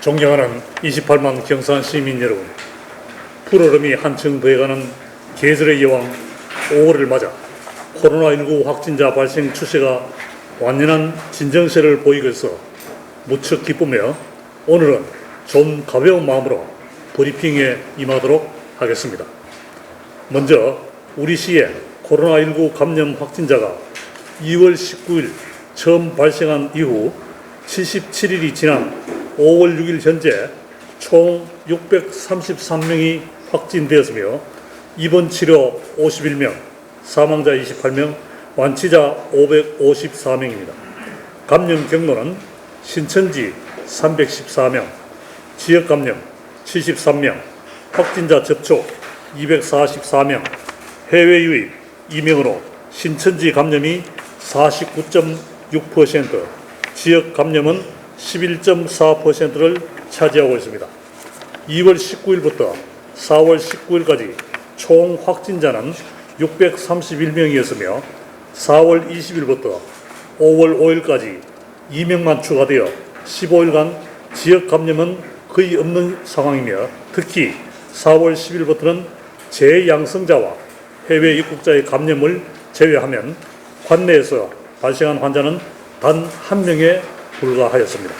존경하는 28만 경산 시민 여러분, 푸르름이 한층 더해가는 계절의 여왕 5월을 맞아 코로나19 확진자 발생 추세가 완연한 진정세를 보이고 있어 무척 기쁘며 오늘은 좀 가벼운 마음으로 브리핑에 임하도록 하겠습니다. 먼저 우리 시의 코로나19 감염 확진자가 2월 19일 처음 발생한 이후 77일이 지난 5월 6일 현재 총 633명이 확진되었으며 입원 치료 51명, 사망자 28명, 완치자 554명입니다. 감염 경로는 신천지 314명, 지역 감염 73명, 확진자 접촉 244명, 해외 유입 2명으로 신천지 감염이 49.6%, 지역 감염은 11.4%를 차지하고 있습니다. 2월 19일부터 4월 19일까지 총 확진자는 631명이었으며 4월 20일부터 5월 5일까지 2명만 추가되어 15일간 지역 감염은 거의 없는 상황이며 특히 4월 10일부터는 재양성자와 해외 입국자의 감염을 제외하면 관내에서 발생한 환자는 단 한 명에 불과하였습니다.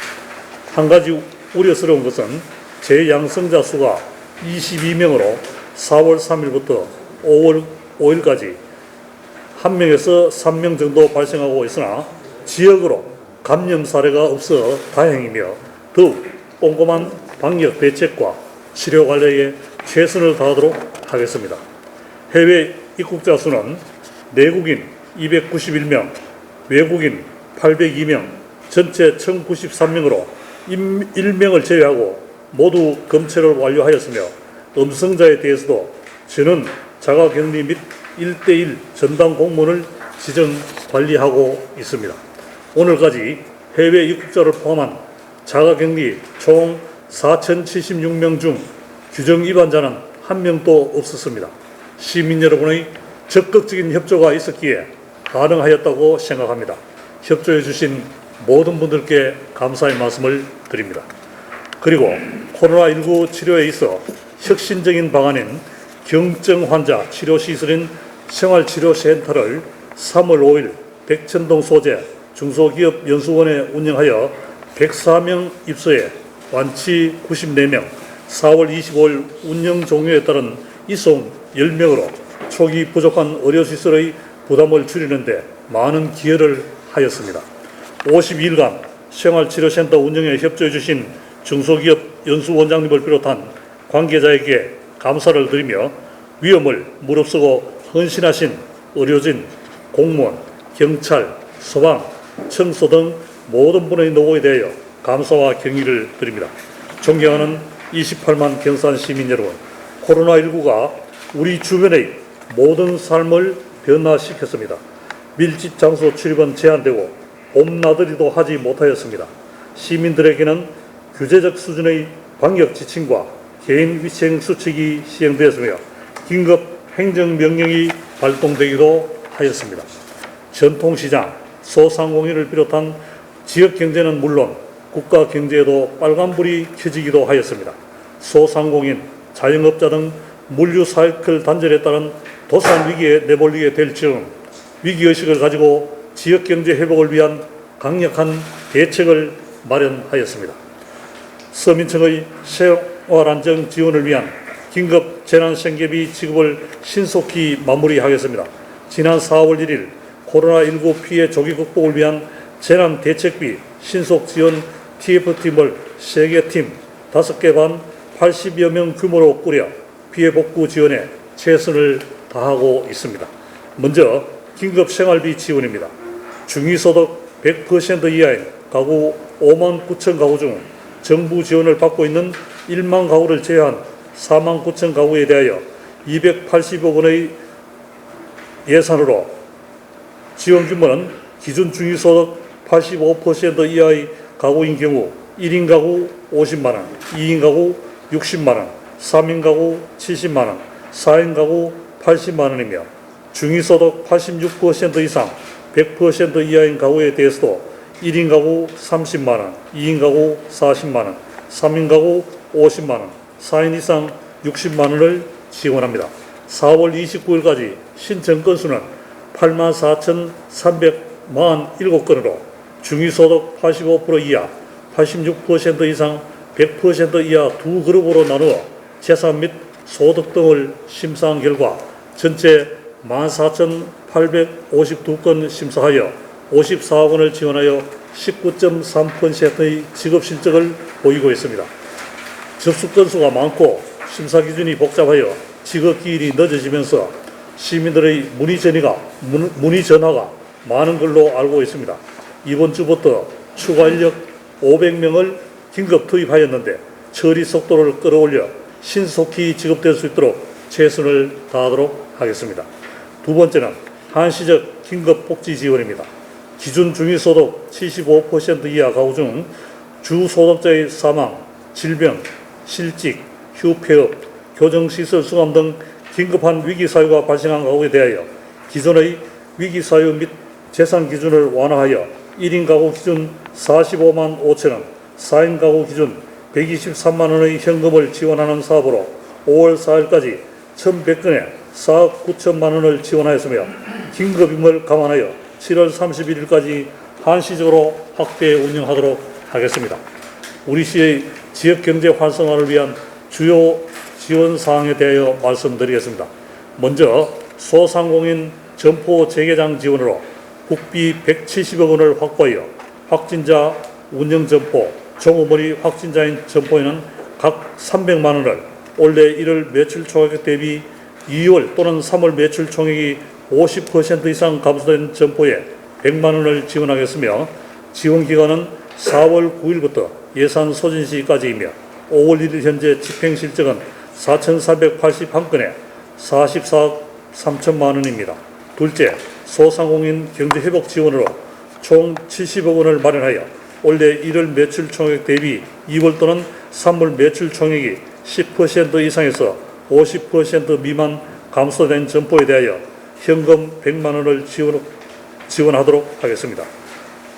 한 가지 우려스러운 것은 재양성자 수가 22명으로 4월 3일부터 5월 5일까지 1명에서 3명 정도 발생하고 있으나 지역으로 감염 사례가 없어 다행이며 더욱 꼼꼼한 방역 대책과 치료 관리에 최선을 다하도록 하겠습니다. 해외 입국자 수는 내국인 291명, 외국인 802명, 전체 1093명으로 1명을 제외하고 모두 검체를 완료하였으며 음성자에 대해서도 저는 자가격리 및 1:1 전담 공무원을 지정 관리하고 있습니다. 오늘까지 해외 입국자를 포함한 자가격리 총 4,076명 중 규정 위반자는 한 명도 없었습니다. 시민 여러분의 적극적인 협조가 있었기에 가능하였다고 생각합니다. 협조해 주신 모든 분들께 감사의 말씀을 드립니다. 그리고 코로나19 치료에 있어 혁신적인 방안인 경증 환자 치료시설인 생활치료센터를 3월 5일 백천동 소재 중소기업연수원에 운영하여 104명 입소해 완치 94명, 4월 25일 운영 종료에 따른 이송 10명으로 초기 부족한 의료시설의 부담을 줄이는 데 많은 기여를 하였습니다. 52일간 생활치료센터 운영에 협조해 주신 중소기업 연수원장님을 비롯한 관계자에게 감사를 드리며 위험을 무릅쓰고 헌신하신 의료진, 공무원, 경찰, 소방, 청소 등 모든 분의 노고에 대하여 감사와 경의를 드립니다. 존경하는 28만 경산 시민 여러분, 코로나19가 우리 주변의 모든 삶을 변화시켰습니다. 밀집 장소 출입은 제한되고 봄나들이도 하지 못하였습니다. 시민들에게는 규제적 수준의 방역 지침과 개인 위생 수칙이 시행되었으며 긴급 행정명령이 발동되기도 하였습니다. 전통시장, 소상공인을 비롯한 지역경제는 물론 국가 경제에도 빨간불이 켜지기도 하였습니다. 소상공인, 자영업자 등 물류 사이클 단절에 따른 도산 위기에 내몰리게 될 즈음 위기의식을 가지고 지역경제 회복을 위한 강력한 대책을 마련하였습니다. 서민청의 생활안정 지원을 위한 긴급 재난생계비 지급을 신속히 마무리하겠습니다. 지난 4월 1일 코로나19 피해 조기 극복을 위한 재난대책비 신속 지원 TF팀을 3개 팀 5개 반 80여 명 규모로 꾸려 피해 복구 지원에 최선을 다하고 있습니다. 먼저 긴급 생활비 지원입니다. 중위소득 100% 이하인 가구 5만 9천 가구 중 정부 지원을 받고 있는 1만 가구를 제외한 4만 9천 가구에 대하여 280억 원의 예산으로 지원 규모는 기준 중위소득 85% 이하의 가구인 경우 1인 가구 50만 원, 2인 가구 60만 원, 3인 가구 70만 원, 4인 가구 80만 원이며 중위소득 86% 이상 100% 이하인 가구에 대해서도 1인 가구 30만 원, 2인 가구 40만 원, 3인 가구 50만 원, 4인 이상 60만 원을 지원합니다. 4월 29일까지 신청 건수는 84,347건으로 중위소득 85% 이하, 86% 이상, 100% 이하 두 그룹으로 나누어 재산 및 소득 등을 심사한 결과 전체 14,852건 심사하여 54억 원을 지원하여 19.3%의 직업 실적을 보이고 있습니다. 접수 건수가 많고 심사 기준이 복잡하여 지급 기일이 늦어지면서 시민들의 문의 전화가 많은 걸로 알고 있습니다. 이번 주부터 추가 인력 500명을 긴급 투입하였는데 처리 속도를 끌어올려 신속히 지급될 수 있도록 최선을 다하도록 하겠습니다. 두 번째는 한시적 긴급 복지 지원입니다. 기준 중위소득 75% 이하 가구 중 주소득자의 사망, 질병, 실직, 휴폐업, 교정시설 수감 등 긴급한 위기사유가 발생한 가구에 대하여 기존의 위기사유 및 재산 기준을 완화하여 1인 가구 기준 45만 5천 원, 4인 가구 기준 123만 원의 현금을 지원하는 사업으로 5월 4일까지 1,100건에 4억 9천만 원을 지원하였으며 긴급임을 감안하여 7월 31일까지 한시적으로 확대 운영하도록 하겠습니다. 우리 시의 지역경제 활성화를 위한 주요 지원 사항에 대하여 말씀드리겠습니다. 먼저 소상공인 점포 재개장 지원으로 국비 170억 원을 확보하여 확진자 운영점포, 종업원이 확진자인 점포에는 각 300만 원을 올해 1월 매출 총액 대비 2월 또는 3월 매출 총액이 50% 이상 감소된 점포에 100만 원을 지원하겠으며 지원기간은 4월 9일부터 예산 소진 시까지이며 5월 1일 현재 집행실적은 4,481건에 44억 3천만 원입니다. 둘째, 소상공인 경제회복 지원으로 총 70억 원을 마련하여 올해 1월 매출 총액 대비 2월 또는 3월 매출 총액이 10% 이상에서 50% 미만 감소된 점포에 대하여 현금 100만 원을 지원하도록 하겠습니다.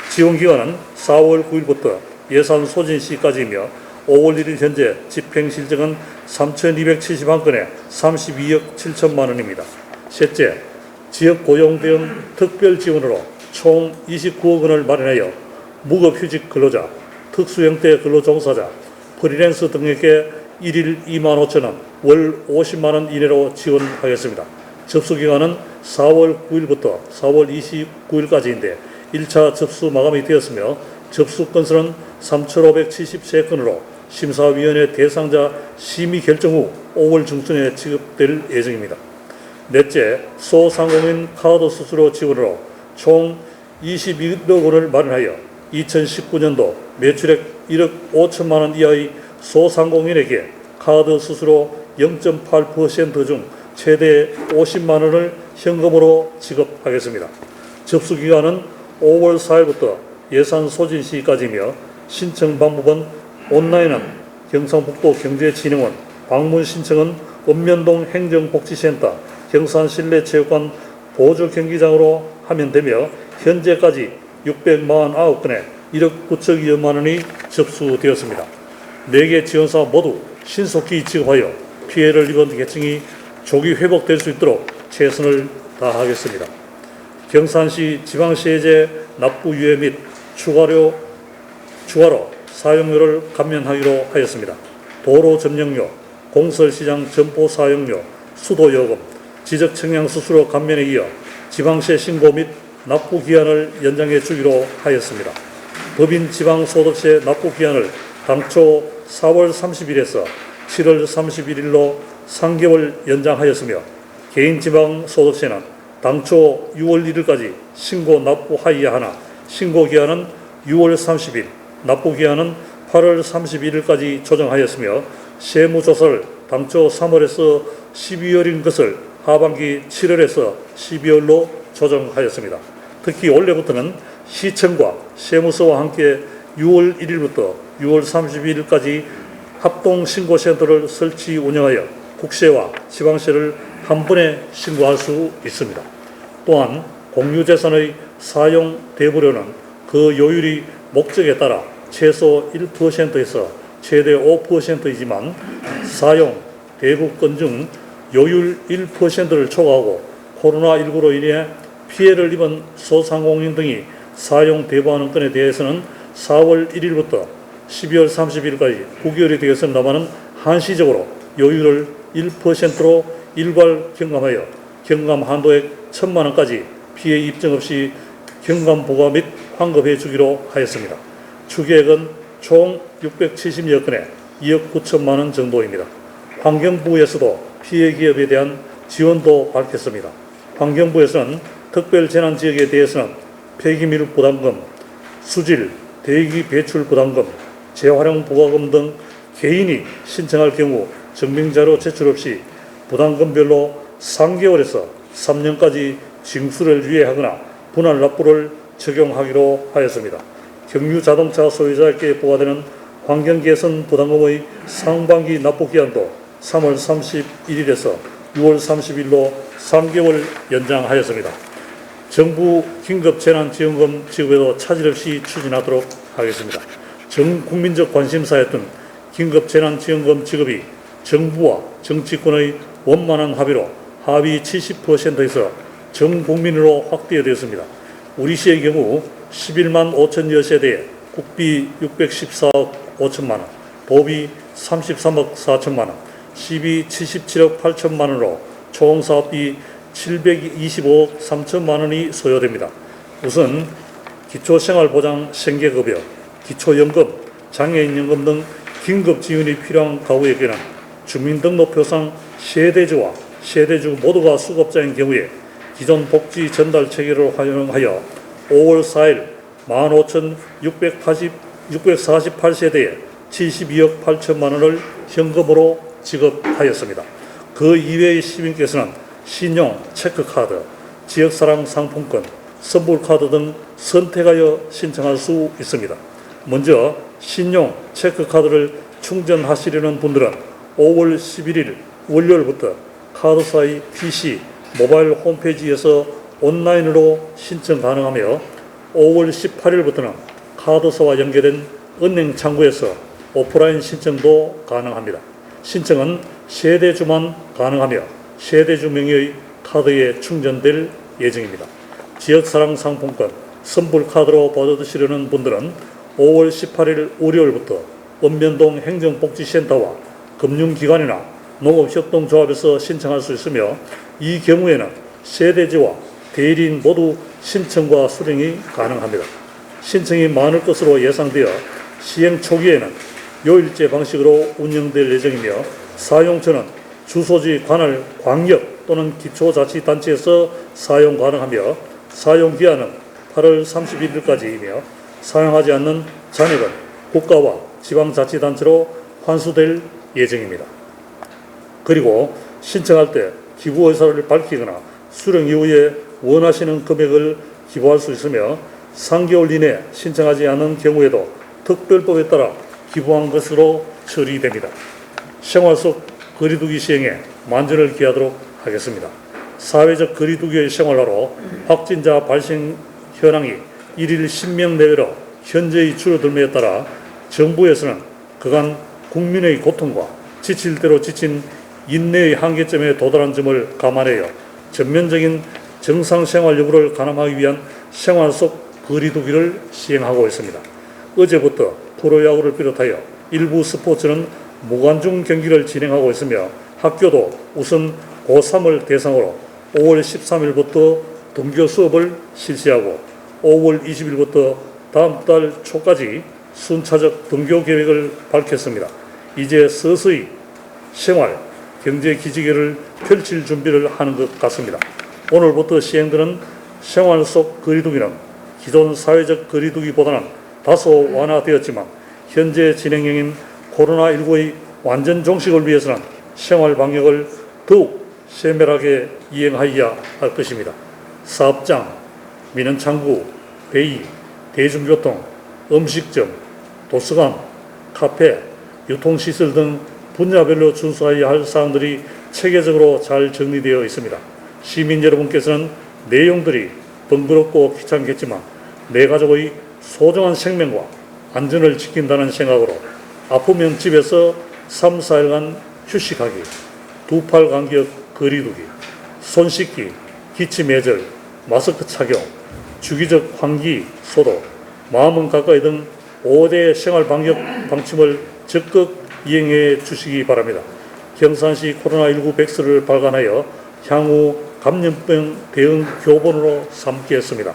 지원기간은 4월 9일부터 예산 소진 시까지이며 5월 1일 현재 집행실적은 3,271건에 32억 7천만 원입니다. 셋째, 지역고용대응 특별지원으로 총 29억 원을 마련하여 무급휴직 근로자, 특수형태 근로종사자, 프리랜서 등에게 1일 2만 5천 원, 월 50만 원 이내로 지원하겠습니다. 접수기간은 4월 9일부터 4월 29일까지인데 1차 접수 마감이 되었으며 접수 건수는 3,573건으로 심사위원회 대상자 심의 결정 후 5월 중순에 지급될 예정입니다. 넷째, 소상공인 카드 수수료 지원으로 총 21억 원을 마련하여 2019년도 매출액 1억 5천만 원 이하의 소상공인에게 카드 수수료 0.8% 중 최대 50만 원을 현금으로 지급하겠습니다. 접수기간은 5월 4일부터 예산 소진 시까지이며 신청 방법은 온라인은 경상북도 경제진흥원, 방문 신청은 읍면동 행정복지센터, 경산실내체육관 보조경기장으로 하면 되며 현재까지 649건에 1억 9천여만 원이 접수되었습니다. 4개 지원사 모두 신속히 지급하여 피해를 입은 계층이 조기 회복될 수 있도록 최선을 다하겠습니다. 경산시 지방세제 납부 유예 및 추가로 사용료를 감면하기로 하였습니다. 도로 점령료, 공설시장 점포 사용료, 수도요금, 지적청약수수료 감면에 이어 지방세 신고 및 납부 기한을 연장해 주기로 하였습니다. 법인 지방소득세 납부 기한을 당초 4월 30일에서 7월 31일로 3개월 연장하였으며 개인 지방소득세는 당초 6월 1일까지 신고 납부하여야 하나 신고 기한은 6월 30일, 납부 기한은 8월 31일까지 조정하였으며 세무조사를 당초 3월에서 12월인 것을 하반기 7월에서 12월로 조정하였습니다. 특히 올해부터는 시청과 세무서와 함께 6월 1일부터 6월 31일까지 합동신고센터를 설치 운영하여 국세와 지방세를 한 번에 신고할 수 있습니다. 또한 공유재산의 사용 대부료는 그 요율이 목적에 따라 최소 1%에서 최대 5%이지만 사용, 대구권 중 요율 1%를 초과하고 코로나19로 인해 피해를 입은 소상공인 등이 사용 대부하는 건에 대해서는 4월 1일부터 12월 30일까지 9개월이 되었습니다마는 한시적으로 요율을 1%로 일괄 경감하여 경감 한도액 1,000만 원까지 피해 입증 없이 경감 부과 및 환급해 주기로 하였습니다. 추계액은 총 670여 건에 2억 9천만 원 정도입니다. 환경부에서도 피해 기업에 대한 지원도 밝혔습니다. 환경부에서는 특별재난지역에 대해서는 폐기물 부담금, 수질, 대기 배출 부담금, 재활용 부과금 등 개인이 신청할 경우 증명자료 제출 없이 부담금별로 3개월에서 3년까지 징수를 유예하거나 분할 납부를 적용하기로 하였습니다. 경유 자동차 소유자에게 부과되는 환경개선 부담금의 상반기 납부기한도 3월 31일에서 6월 30일로 3개월 연장하였습니다. 정부 긴급재난지원금 지급에도 차질 없이 추진하도록 하겠습니다. 전 국민적 관심사였던 긴급재난지원금 지급이 정부와 정치권의 원만한 합의로 하위 70%에서 전 국민으로 확대되었습니다. 우리 시의 경우 11만 5천여 세대에 국비 614억 5천만 원, 도비 33억 4천만 원, 시비 77억 8천만 원으로 총 사업비 725억 3천만 원이 소요됩니다. 우선 기초생활보장 생계급여, 기초연금, 장애인연금 등 긴급 지원이 필요한 가구에게는 주민등록표상 세대주와 세대주 모두가 수급자인 경우에 기존 복지 전달 체계를 활용하여 5월 4일 15,648세대에 72억 8천만 원을 현금으로 지급하였습니다. 그 이외의 시민께서는 신용, 체크카드, 지역사랑 상품권, 선불카드 등 선택하여 신청할 수 있습니다. 먼저 신용, 체크카드를 충전하시려는 분들은 5월 11일 월요일부터 카드사의 PC, 모바일 홈페이지에서 온라인으로 신청 가능하며 5월 18일부터는 카드사와 연계된 은행 창구에서 오프라인 신청도 가능합니다. 신청은 세대주만 가능하며 세대주 명의의 카드에 충전될 예정입니다. 지역사랑 상품권, 선불카드로 받으시려는 분들은 5월 18일 월요일부터 읍면동 행정복지센터와 금융기관이나 농업협동조합에서 신청할 수 있으며 이 경우에는 세대주와 대리인 모두 신청과 수령이 가능합니다. 신청이 많을 것으로 예상되어 시행 초기에는 요일제 방식으로 운영될 예정이며 사용처는 주소지 관할 광역 또는 기초자치단체에서 사용 가능하며 사용기한은 8월 31일까지이며 사용하지 않는 잔액은 국가와 지방자치단체로 환수될 예정입니다. 그리고 신청할 때 기부 의사를 밝히거나 수령 이후에 원하시는 금액을 기부할 수 있으며 3개월 이내 신청하지 않은 경우에도 특별법에 따라 기부한 것으로 처리됩니다. 생활 속 거리두기 시행에 만전을 기하도록 하겠습니다. 사회적 거리두기의 생활화로 확진자 발생 현황이 1일 10명 내외로 현저히 줄어들므에 따라 정부에서는 그간 국민의 고통과 지칠 대로 지친 인내의 한계점에 도달한 점을 감안하여 전면적인 정상생활 여부를 가늠하기 위한 생활 속 거리두기를 시행하고 있습니다. 어제부터 프로야구를 비롯하여 일부 스포츠는 무관중 경기를 진행하고 있으며 학교도 우선 고3을 대상으로 5월 13일부터 등교 수업을 실시하고 5월 20일부터 다음 달 초까지 순차적 등교 계획을 밝혔습니다. 이제 서서히 생활, 경제 기지개를 펼칠 준비를 하는 것 같습니다. 오늘부터 시행되는 생활 속 거리두기는 기존 사회적 거리두기보다는 다소 완화되었지만 현재 진행형인 코로나19의 완전 종식을 위해서는 생활 방역을 더욱 세밀하게 이행하여야 할 것입니다. 사업장, 민원창구, 회의, 대중교통, 음식점, 도서관, 카페, 유통시설 등 분야별로 준수하여야 할 사항들이 체계적으로 잘 정리되어 있습니다. 시민 여러분께서는 내용들이 번거롭고 귀찮겠지만 내 가족의 소중한 생명과 안전을 지킨다는 생각으로 아프면 집에서 3, 4일간 휴식하기, 두 팔 간격 거리두기, 손 씻기, 기침 매절, 마스크 착용, 주기적 환기 소독, 마음은 가까이 등 5대 생활 방역 방침을 적극 이행해 주시기 바랍니다. 경산시 코로나19 백스를 발간하여 향후 감염병 대응 교본으로 삼겠습니다.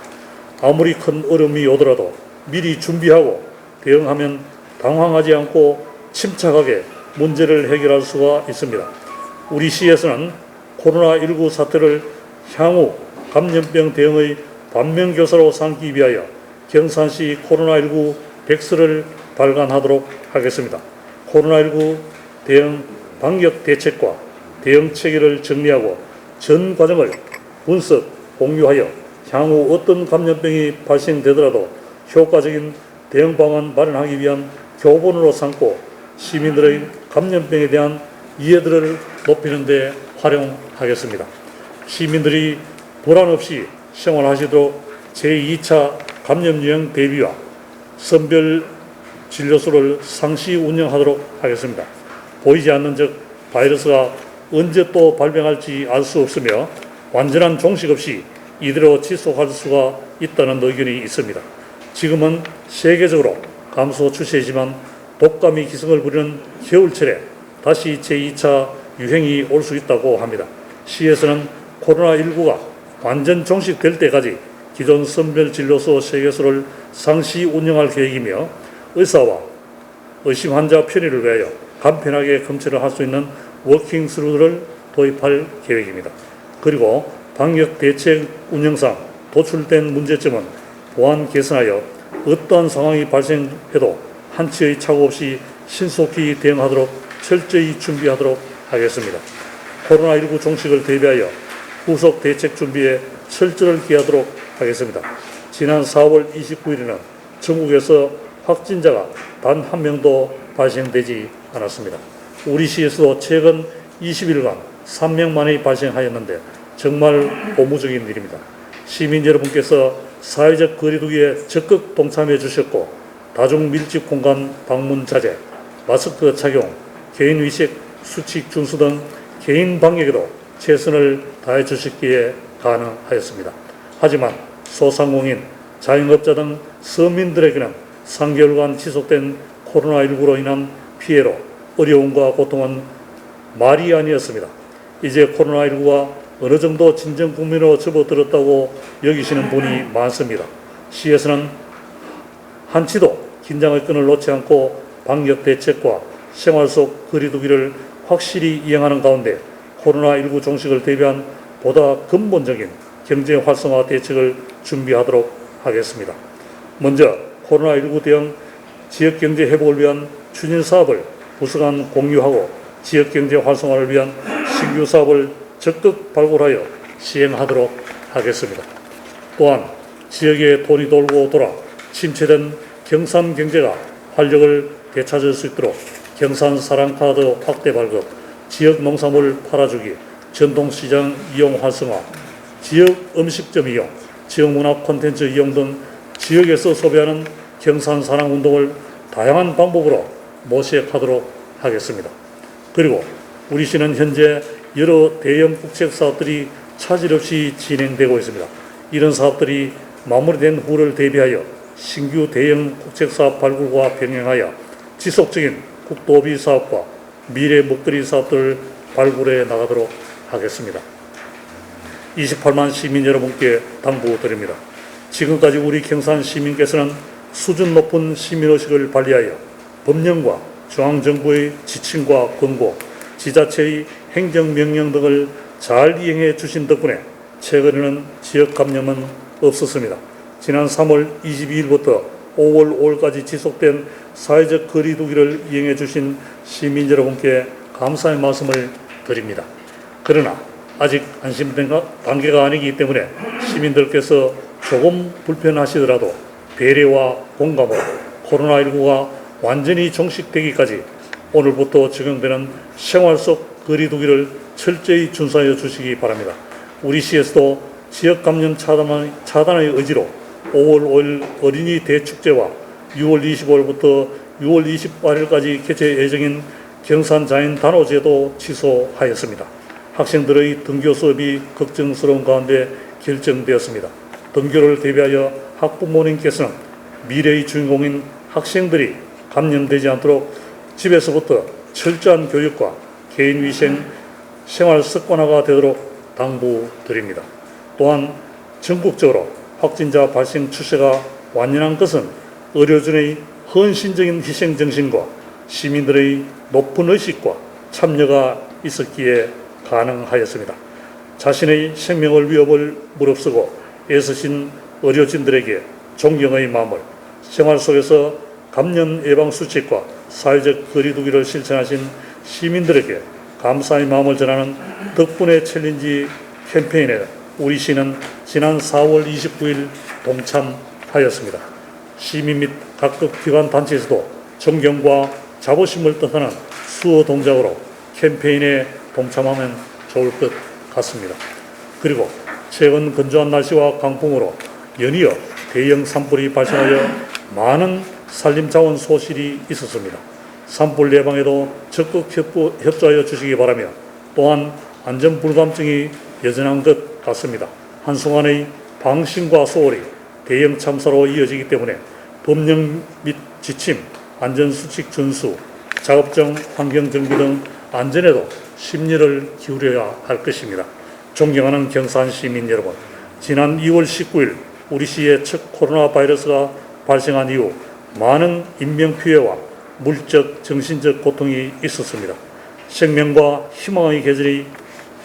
아무리 큰 어려움이 오더라도 미리 준비하고 대응하면 당황하지 않고 침착하게 문제를 해결할 수가 있습니다. 우리 시에서는 코로나19 사태를 향후 감염병 대응의 반면교사로 삼기 위하여 경산시 코로나19 백스를 발간하도록 하겠습니다. 코로나19 대응 방역 대책과 대응 체계를 정리하고 전 과정을 분석, 공유하여 향후 어떤 감염병이 발생되더라도 효과적인 대응 방안 마련하기 위한 교본으로 삼고 시민들의 감염병에 대한 이해도를 높이는 데 활용하겠습니다. 시민들이 불안 없이 생활하시도록 제2차 감염 유행 대비와 선별 진료소를 상시 운영하도록 하겠습니다. 보이지 않는 즉 바이러스가 언제 또 발병할지 알 수 없으며 완전한 종식 없이 이대로 지속할 수가 있다는 의견이 있습니다. 지금은 세계적으로 감소 추세이지만 독감이 기승을 부리는 겨울철에 다시 제2차 유행이 올 수 있다고 합니다. 시에서는 코로나19가 완전 종식될 때까지 기존 선별진료소 3개소를 상시 운영할 계획이며 의사와 의심 환자 편의를 위하여 간편하게 검체를 할 수 있는 워킹스루를 도입할 계획입니다. 그리고 방역 대책 운영상 도출된 문제점은 보완 개선하여 어떠한 상황이 발생해도 한치의 착오 없이 신속히 대응하도록 철저히 준비하도록 하겠습니다. 코로나19 종식을 대비하여 후속 대책 준비에 철저를 기하도록 하겠습니다. 지난 4월 29일에는 전국에서 확진자가 단 한 명도 발생되지 않았습니다. 우리 시에서도 최근 20일간 3명만이 발생하였는데 정말 고무적인 일입니다. 시민 여러분께서 사회적 거리두기에 적극 동참해 주셨고 다중 밀집 공간 방문 자제, 마스크 착용, 개인 위식 수칙 준수 등 개인 방역에도 최선을 다해 주셨기에 가능하였습니다. 하지만 소상공인, 자영업자 등 서민들에게는 3개월간 지속된 코로나19로 인한 피해로 어려움과 고통은 말이 아니었습니다. 이제 코로나19가 어느 정도 진정 국면으로 접어들었다고 여기시는 분이 많습니다. 시에서는 한치도 긴장의 끈을 놓지 않고 방역 대책과 생활 속 거리두기를 확실히 이행하는 가운데 코로나19 종식을 대비한 보다 근본적인 경제 활성화 대책을 준비하도록 하겠습니다. 먼저 코로나19 대응 지역경제 회복을 위한 추진 사업을 부서 간 공유하고 지역경제 활성화를 위한 신규 사업을 적극 발굴하여 시행하도록 하겠습니다. 또한 지역에 돈이 돌고 돌아 침체된 경산 경제가 활력을 되찾을 수 있도록 경산 사랑카드 확대 발급, 지역 농산물 팔아주기, 전통시장 이용 활성화, 지역 음식점 이용, 지역 문화 콘텐츠 이용 등 지역에서 소비하는 경산 사랑 운동을 다양한 방법으로 모색하도록 하겠습니다. 그리고 우리 시는 현재 여러 대형 국책 사업들이 차질 없이 진행되고 있습니다. 이런 사업들이 마무리된 후를 대비하여 신규 대형 국책 사업 발굴과 병행하여 지속적인 국도비 사업과 미래 먹거리 사업들을 발굴해 나가도록 하겠습니다. 28만 시민 여러분께 당부드립니다. 지금까지 우리 경산 시민께서는 수준 높은 시민의식을 발휘하여 법령과 중앙정부의 지침과 권고, 지자체의 행정명령 등을 잘 이행해 주신 덕분에 최근에는 지역 감염은 없었습니다. 지난 3월 22일부터 5월 5일까지 지속된 사회적 거리두기를 이행해 주신 시민 여러분께 감사의 말씀을 드립니다. 그러나 아직 안심 단계가 아니기 때문에 시민들께서 조금 불편하시더라도 배려와 공감으로 코로나19가 완전히 종식되기까지 오늘부터 적용되는 생활 속 거리두기를 철저히 준수하여 주시기 바랍니다. 우리 시에서도 지역 감염 차단의 의지로 5월 5일 어린이 대축제와 6월 25일부터 6월 28일까지 개최 예정인 경산자인단오제도 취소하였습니다. 학생들의 등교 수업이 걱정스러운 가운데 결정되었습니다. 등교를 대비하여 학부모님께서는 미래의 주인공인 학생들이 감염되지 않도록 집에서부터 철저한 교육과 개인위생, 생활습관화가 되도록 당부드립니다. 또한 전국적으로 확진자 발생 추세가 완연한 것은 의료진의 헌신적인 희생정신과 시민들의 높은 의식과 참여가 있었기에 가능하였습니다. 자신의 생명을 위협을 무릅쓰고 애쓰신 의료진들에게 존경의 마음을, 생활 속에서 감염 예방 수칙과 사회적 거리두기를 실천하신 시민들에게 감사의 마음을 전하는 덕분에 챌린지 캠페인에 우리 시는 지난 4월 29일 동참하였습니다. 시민 및 각급 기관 단체에서도 존경과 자부심을 뜻하는 수어 동작으로 캠페인에 동참하면 좋을 것 같습니다. 그리고 최근 건조한 날씨와 강풍으로 연이어 대형 산불이 발생하여 많은 산림자원 소실이 있었습니다. 산불 예방에도 적극 협조하여 주시기 바라며 또한 안전불감증이 여전한 것 같습니다. 한순간의 방심과 소홀이 대형 참사로 이어지기 때문에 법령 및 지침, 안전수칙 준수, 작업장 환경정비 등 안전에도 심려를 기울여야 할 것입니다. 존경하는 경산 시민 여러분, 지난 2월 19일 우리 시에 첫 코로나 바이러스가 발생한 이후 많은 인명피해와 물적, 정신적 고통이 있었습니다. 생명과 희망의 계절이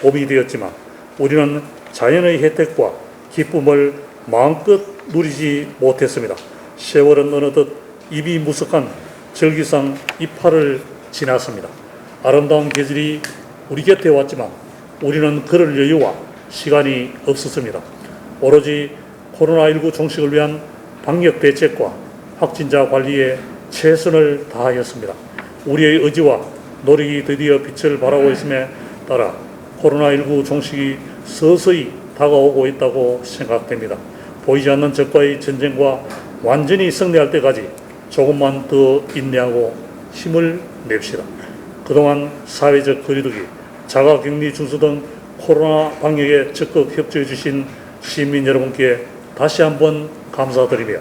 봄이 되었지만 우리는 자연의 혜택과 기쁨을 마음껏 누리지 못했습니다. 세월은 어느덧 입이 무석한 절기상 이파를 지났습니다. 아름다운 계절이 우리 곁에 왔지만 우리는 그럴 여유와 시간이 없었습니다. 오로지 코로나19 종식을 위한 방역 대책과 확진자 관리에 최선을 다하였습니다. 우리의 의지와 노력이 드디어 빛을 발하고 있음에 따라 코로나19 종식이 서서히 다가오고 있다고 생각됩니다. 보이지 않는 적과의 전쟁과 완전히 승리할 때까지 조금만 더 인내하고 힘을 냅시다. 그동안 사회적 거리두기, 자가격리 준수 등 코로나 방역에 적극 협조해 주신 시민 여러분께 다시 한번 감사드리며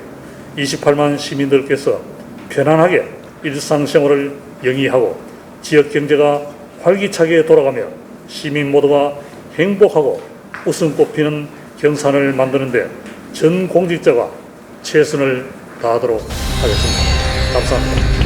28만 시민들께서 편안하게 일상생활을 영위하고 지역 경제가 활기차게 돌아가며 시민 모두가 행복하고 웃음꽃 피는 경산을 만드는데 전 공직자가 최선을 다하도록 하겠습니다. 감사합니다.